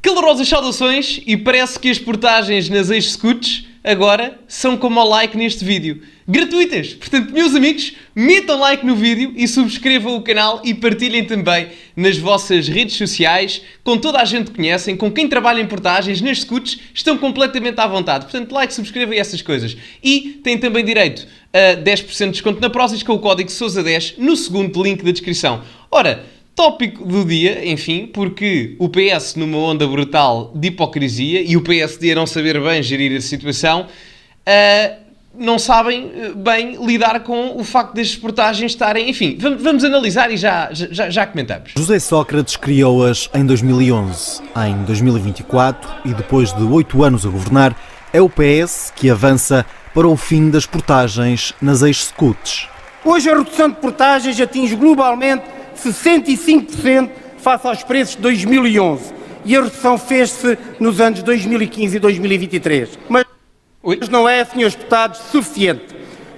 Calorosas saudações, e parece que as portagens nas ex-scouts agora são como o like neste vídeo. Gratuitas! Portanto, meus amigos, metam like no vídeo e subscrevam o canal e partilhem também nas vossas redes sociais, com toda a gente que conhecem, com quem trabalha em portagens, nas scouts, estão completamente à vontade. Portanto, like, subscrevam e essas coisas. E têm também direito a 10% de desconto na Prozis com o código SOUSA10 no segundo link da descrição. Ora, tópico do dia, enfim, porque o PS numa onda brutal de hipocrisia e o PSD a não saber bem gerir a situação, não sabem bem lidar com o facto das portagens estarem... Enfim, vamos analisar e já comentamos. José Sócrates criou-as em 2011. Em 2024, e depois de 8 anos a governar, é o PS que avança para o fim das portagens nas ex-scouts. Hoje a redução de portagens atinge globalmente 65% face aos preços de 2011 e a redução fez-se nos anos 2015 e 2023. Mas não é, senhores deputados, suficiente.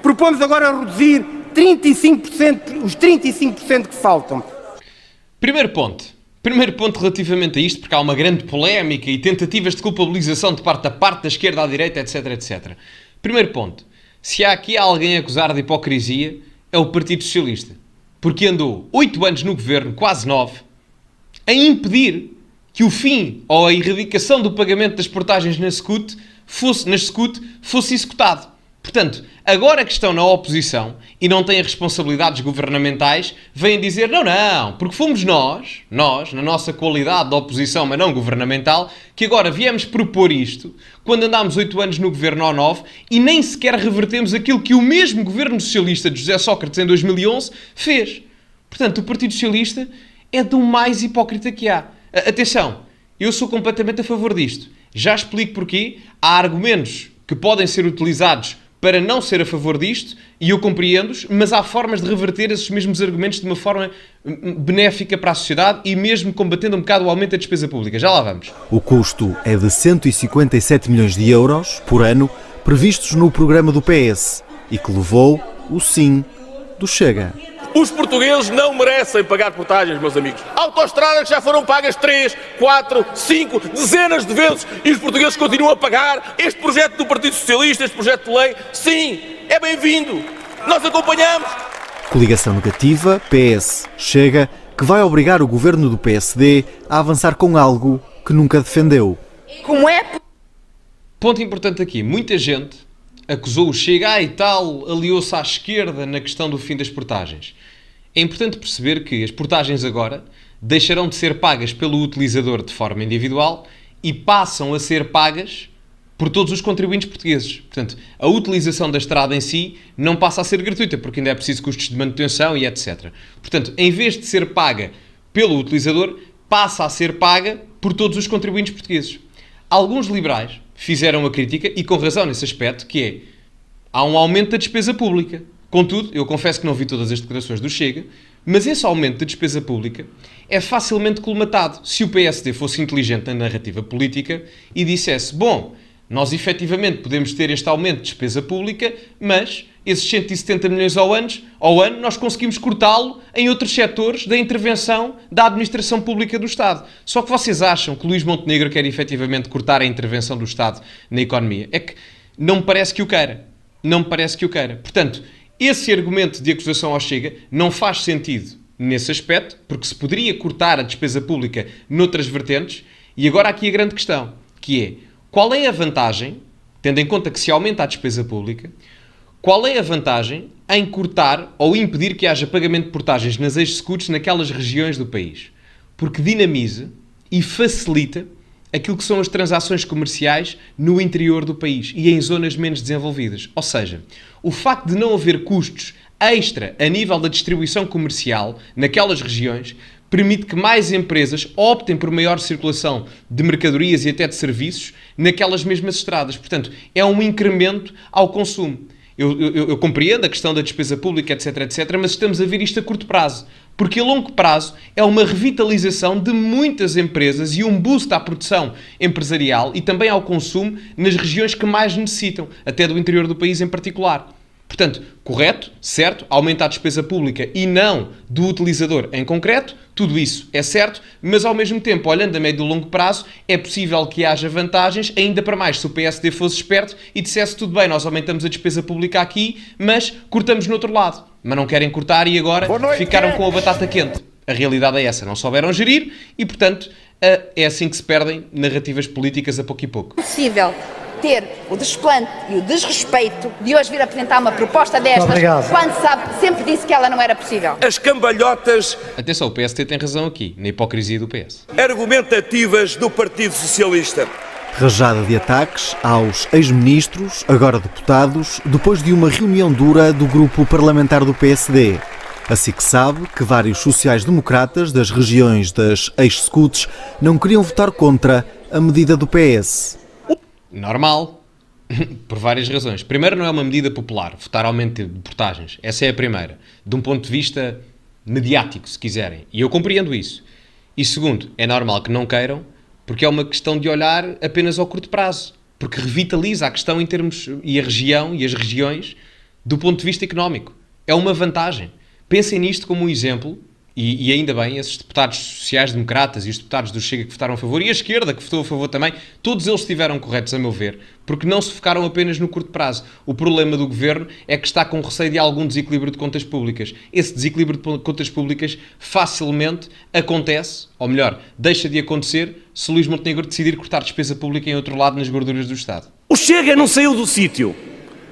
Propomos agora reduzir 35%, os 35% que faltam. Primeiro ponto relativamente a isto, porque há uma grande polémica e tentativas de culpabilização de parte a parte, da esquerda à direita, etc, etc. Primeiro ponto, se há aqui alguém a acusar de hipocrisia, é o Partido Socialista. Porque andou 8 anos no governo, quase 9, a impedir que o fim ou a erradicação do pagamento das portagens nas SCUT fosse executado. Portanto, agora que estão na oposição e não têm responsabilidades governamentais, vêm dizer não, porque fomos nós, na nossa qualidade de oposição, mas não governamental, que agora viemos propor isto, quando andámos 8 anos no governo ou 9, e nem sequer revertemos aquilo que o mesmo governo socialista de José Sócrates em 2011 fez. Portanto, o Partido Socialista é do mais hipócrita que há. Atenção, eu sou completamente a favor disto. Já explico porquê. Há argumentos que podem ser utilizados para não ser a favor disto, e eu compreendo-os, mas há formas de reverter esses mesmos argumentos de uma forma benéfica para a sociedade e mesmo combatendo um bocado o aumento da despesa pública. Já lá vamos. O custo é de 157 milhões de euros por ano, previstos no programa do PS, e que levou o sim do Chega. Os portugueses não merecem pagar portagens, meus amigos. Autoestradas já foram pagas 3, 4, 5, dezenas de vezes e os portugueses continuam a pagar. Este projeto do Partido Socialista, este projeto de lei, sim, é bem-vindo. Nós acompanhamos. Coligação negativa, PS, Chega, que vai obrigar o governo do PSD a avançar com algo que nunca defendeu. Como é? Ponto importante aqui. Muita gente acusou o Chega e tal, aliou-se à esquerda na questão do fim das portagens. É importante perceber que as portagens agora deixarão de ser pagas pelo utilizador de forma individual e passam a ser pagas por todos os contribuintes portugueses. Portanto, a utilização da estrada em si não passa a ser gratuita, porque ainda é preciso custos de manutenção e etc. Portanto, em vez de ser paga pelo utilizador, passa a ser paga por todos os contribuintes portugueses. Alguns liberais fizeram a crítica, e com razão nesse aspecto, que é, há um aumento da despesa pública. Contudo, eu confesso que não vi todas as declarações do Chega, mas esse aumento da despesa pública é facilmente colmatado se o PSD fosse inteligente na narrativa política e dissesse, bom, nós efetivamente podemos ter este aumento de despesa pública, mas esses 170 milhões ao ano nós conseguimos cortá-lo em outros setores da intervenção da administração pública do Estado. Só que vocês acham que Luís Montenegro quer efetivamente cortar a intervenção do Estado na economia? É que não me parece que o queira. Não me parece que o queira. Portanto, esse argumento de acusação ao Chega não faz sentido nesse aspecto, porque se poderia cortar a despesa pública noutras vertentes. E agora aqui a grande questão, que é, qual é a vantagem, tendo em conta que se aumenta a despesa pública, qual é a vantagem em cortar ou impedir que haja pagamento de portagens nas ex-scouts naquelas regiões do país? Porque dinamiza e facilita aquilo que são as transações comerciais no interior do país e em zonas menos desenvolvidas. Ou seja, o facto de não haver custos extra a nível da distribuição comercial naquelas regiões permite que mais empresas optem por maior circulação de mercadorias e até de serviços naquelas mesmas estradas. Portanto, é um incremento ao consumo. Eu compreendo a questão da despesa pública, etc, etc, mas estamos a ver isto a curto prazo. Porque a longo prazo é uma revitalização de muitas empresas e um boost à produção empresarial e também ao consumo nas regiões que mais necessitam, até do interior do país em particular. Portanto, correto, certo, aumenta a despesa pública e não do utilizador em concreto. Tudo isso é certo, mas ao mesmo tempo, olhando a médio e longo prazo, é possível que haja vantagens, ainda para mais se o PSD fosse esperto e dissesse tudo bem, nós aumentamos a despesa pública aqui, mas cortamos no outro lado. Mas não querem cortar e agora ficaram com a batata quente. A realidade é essa, não souberam gerir e, portanto, é assim que se perdem narrativas políticas a pouco e pouco. Possível ter o desplante e o desrespeito de hoje vir apresentar uma proposta destas, quando sabe, sempre disse que ela não era possível. As cambalhotas... Atenção, o PST tem razão aqui, na hipocrisia do PS. ...argumentativas do Partido Socialista. Rajada de ataques aos ex-ministros, agora deputados, depois de uma reunião dura do grupo parlamentar do PSD. Assim que sabe que vários sociais-democratas das regiões das ex-SCUTs não queriam votar contra a medida do PS. Normal, por várias razões. Primeiro, não é uma medida popular, votar aumento de portagens. Essa é a primeira, de um ponto de vista mediático, se quiserem. E eu compreendo isso. E segundo, é normal que não queiram, porque é uma questão de olhar apenas ao curto prazo. Porque revitaliza a questão em termos, e a região e as regiões, do ponto de vista económico. É uma vantagem. Pensem nisto como um exemplo, e ainda bem, esses deputados sociais-democratas e os deputados do Chega que votaram a favor, e a esquerda que votou a favor também, todos eles estiveram corretos, a meu ver, porque não se focaram apenas no curto prazo. O problema do governo é que está com receio de algum desequilíbrio de contas públicas. Esse desequilíbrio de contas públicas facilmente acontece, ou melhor, deixa de acontecer, se Luís Montenegro decidir cortar despesa pública em outro lado nas gorduras do Estado. O Chega não saiu do sítio,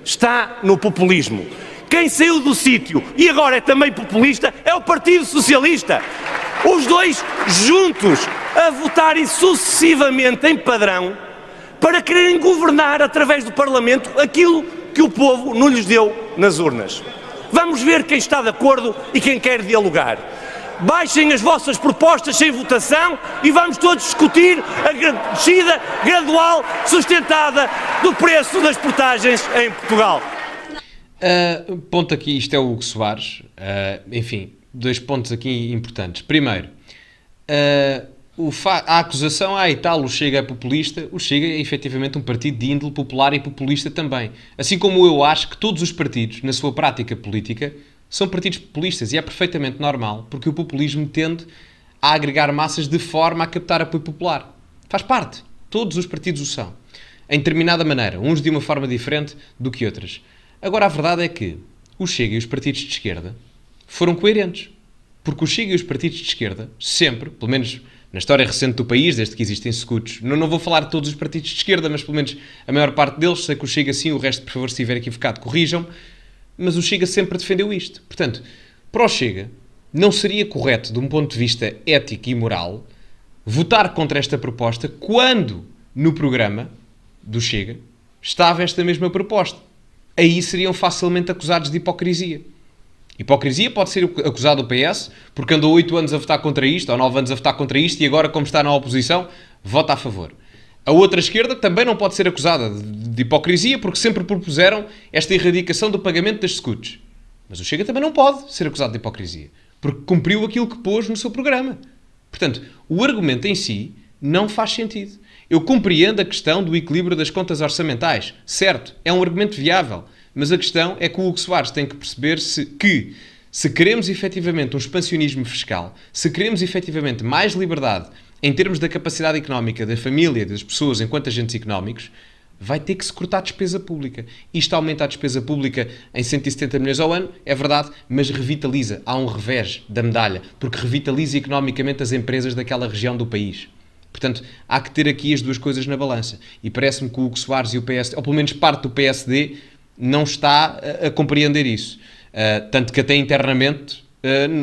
está no populismo. Quem saiu do sítio e agora é também populista é o Partido Socialista. Os dois juntos a votarem sucessivamente em padrão para quererem governar através do Parlamento aquilo que o povo não lhes deu nas urnas. Vamos ver quem está de acordo e quem quer dialogar. Baixem as vossas propostas sem votação e vamos todos discutir a descida gradual, sustentada do preço das portagens em Portugal. Ponto aqui, isto é o Hugo Soares. Enfim, dois pontos aqui importantes. Primeiro, a acusação, e tal, o Chega é populista. O Chega é efetivamente um partido de índole popular e populista também. Assim como eu acho que todos os partidos, na sua prática política, são partidos populistas, e é perfeitamente normal, porque o populismo tende a agregar massas de forma a captar apoio popular. Faz parte. Todos os partidos o são. Em determinada maneira. Uns de uma forma diferente do que outras. Agora, a verdade é que o Chega e os partidos de esquerda foram coerentes. Porque o Chega e os partidos de esquerda, sempre, pelo menos na história recente do país, desde que existem SCUTs, não vou falar de todos os partidos de esquerda, mas pelo menos a maior parte deles, sei que o Chega sim, o resto, por favor, se estiver equivocado, corrijam-me, mas o Chega sempre defendeu isto. Portanto, para o Chega, não seria correto, de um ponto de vista ético e moral, votar contra esta proposta quando, no programa do Chega, estava esta mesma proposta. Aí seriam facilmente acusados de hipocrisia. Hipocrisia pode ser acusado o PS, porque andou 8 anos a votar contra isto, ou 9 anos a votar contra isto, e agora, como está na oposição, vota a favor. A outra esquerda também não pode ser acusada de hipocrisia, porque sempre propuseram esta erradicação do pagamento das SCUTs. Mas o Chega também não pode ser acusado de hipocrisia, porque cumpriu aquilo que pôs no seu programa. Portanto, o argumento em si não faz sentido. Eu compreendo a questão do equilíbrio das contas orçamentais. Certo, é um argumento viável. Mas a questão é que o Hugo Soares tem que perceber se queremos efetivamente um expansionismo fiscal, se queremos efetivamente mais liberdade em termos da capacidade económica da família, das pessoas enquanto agentes económicos, vai ter que se cortar a despesa pública. Isto aumenta a despesa pública em 170 milhões ao ano, é verdade, mas revitaliza. Há um revés da medalha, porque revitaliza economicamente as empresas daquela região do país. Portanto, há que ter aqui as duas coisas na balança. E parece-me que o Hugo Soares e o PSD, ou pelo menos parte do PSD, não está a compreender isso. Tanto que até internamente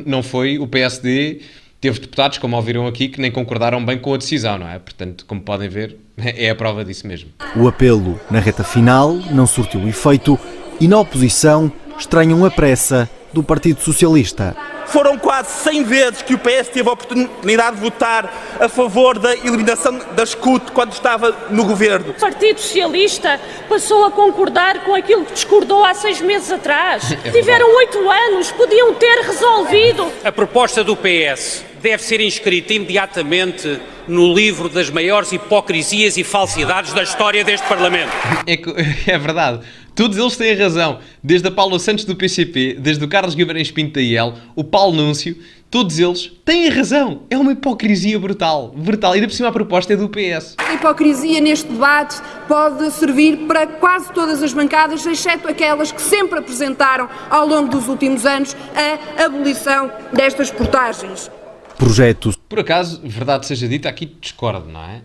não foi o PSD... Teve deputados, como ouviram aqui, que nem concordaram bem com a decisão, não é? Portanto, como podem ver, é a prova disso mesmo. O apelo na reta final não surtiu efeito e na oposição estranham a pressa do Partido Socialista. Foram quase 100 vezes que o PS teve a oportunidade de votar a favor da eliminação da SCUT quando estava no governo. O Partido Socialista passou a concordar com aquilo que discordou há 6 meses atrás. Tiveram 8 anos, podiam ter resolvido. A proposta do PS deve ser inscrita imediatamente no livro das maiores hipocrisias e falsidades da história deste Parlamento. É verdade. Todos eles têm razão. Desde a Paula Santos do PCP, desde o Carlos Guimarães Pinto da IEL, o Paulo Núncio, todos eles têm razão. É uma hipocrisia brutal. Brutal. E ainda por cima a proposta é do PS. A hipocrisia neste debate pode servir para quase todas as bancadas, exceto aquelas que sempre apresentaram ao longo dos últimos anos a abolição destas portagens. Projetos. Por acaso, verdade seja dita, aqui discordo, não é?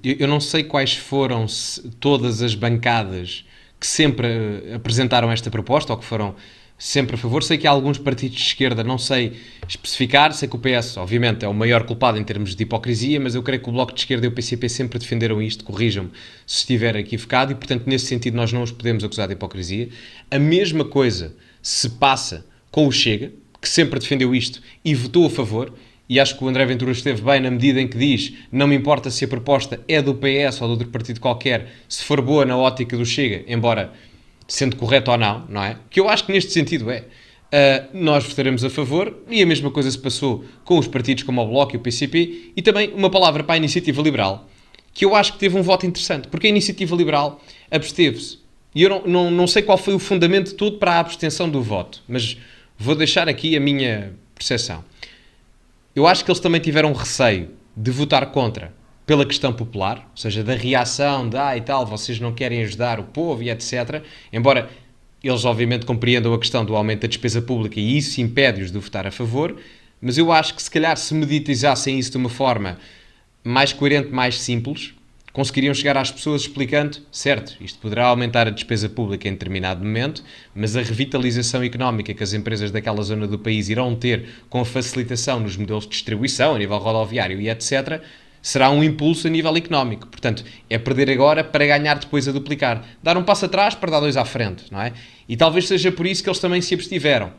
Eu não sei quais foram todas as bancadas que sempre apresentaram esta proposta ou que foram sempre a favor. Sei que há alguns partidos de esquerda, não sei especificar. Sei que o PS, obviamente, é o maior culpado em termos de hipocrisia, mas eu creio que o Bloco de Esquerda e o PCP sempre defenderam isto. Corrijam-me se estiver equivocado e, portanto, nesse sentido nós não os podemos acusar de hipocrisia. A mesma coisa se passa com o Chega, que sempre defendeu isto e votou a favor, e acho que o André Ventura esteve bem na medida em que diz: não me importa se a proposta é do PS ou de outro partido qualquer, se for boa na ótica do Chega, embora sendo correto ou não, não é? Que eu acho que neste sentido nós votaremos a favor, e a mesma coisa se passou com os partidos como o Bloco e o PCP, e também uma palavra para a Iniciativa Liberal, que eu acho que teve um voto interessante, porque a Iniciativa Liberal absteve-se, e eu não sei qual foi o fundamento todo para a abstenção do voto, mas vou deixar aqui a minha percepção. Eu acho que eles também tiveram receio de votar contra pela questão popular, ou seja, da reação de e tal, vocês não querem ajudar o povo e etc. Embora eles obviamente compreendam a questão do aumento da despesa pública e isso impede-os de votar a favor, mas eu acho que se calhar se meditizassem isso de uma forma mais coerente, mais simples, conseguiriam chegar às pessoas explicando, certo, isto poderá aumentar a despesa pública em determinado momento, mas a revitalização económica que as empresas daquela zona do país irão ter com a facilitação nos modelos de distribuição, a nível rodoviário e etc., será um impulso a nível económico. Portanto, é perder agora para ganhar depois a duplicar. Dar um passo atrás para dar dois à frente, não é? E talvez seja por isso que eles também se abstiveram.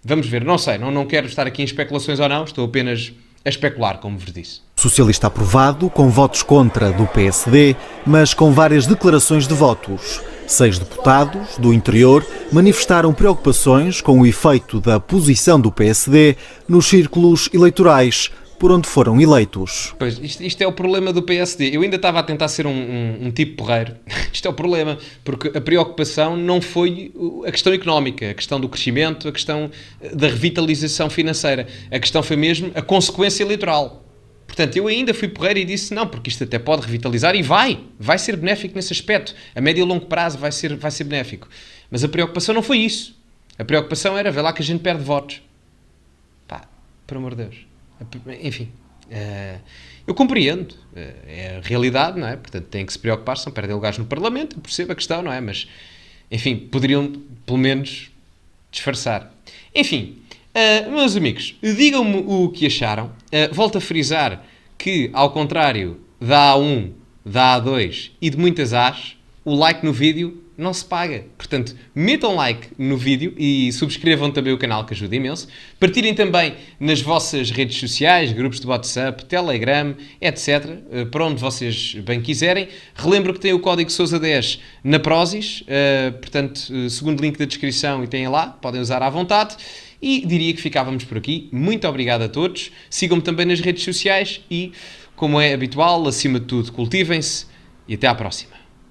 Vamos ver, não sei, não quero estar aqui em especulações ou não, estou apenas a especular, como vos disse. Socialista aprovado, com votos contra do PSD, mas com várias declarações de votos. 6 deputados do interior manifestaram preocupações com o efeito da posição do PSD nos círculos eleitorais, por onde foram eleitos. Pois, isto é o problema do PSD. Eu ainda estava a tentar ser um tipo porreiro. Isto é o problema, porque a preocupação não foi a questão económica, a questão do crescimento, a questão da revitalização financeira. A questão foi mesmo a consequência eleitoral. Portanto, eu ainda fui porreiro e disse não, porque isto até pode revitalizar e vai ser benéfico nesse aspecto. A médio e longo prazo vai ser benéfico. Mas a preocupação não foi isso. A preocupação era ver lá que a gente perde votos. Pá, por amor de Deus. Enfim, eu compreendo, é a realidade, não é? Portanto, têm que se preocupar, se não perdem lugares no Parlamento, eu percebo a questão, não é? Mas, enfim, poderiam, pelo menos, disfarçar. Enfim, meus amigos, digam-me o que acharam. Volto a frisar que, ao contrário da A1, da A2 e de muitas As, o like no vídeo não se paga. Portanto, metam like no vídeo e subscrevam também o canal, que ajuda imenso. Partilhem também nas vossas redes sociais, grupos de WhatsApp, Telegram, etc. Para onde vocês bem quiserem. Relembro que tem o código Sousa10 na Prozis. Portanto, segundo link da descrição e têm lá. Podem usar à vontade. E diria que ficávamos por aqui. Muito obrigado a todos. Sigam-me também nas redes sociais e, como é habitual, acima de tudo, cultivem-se e até à próxima.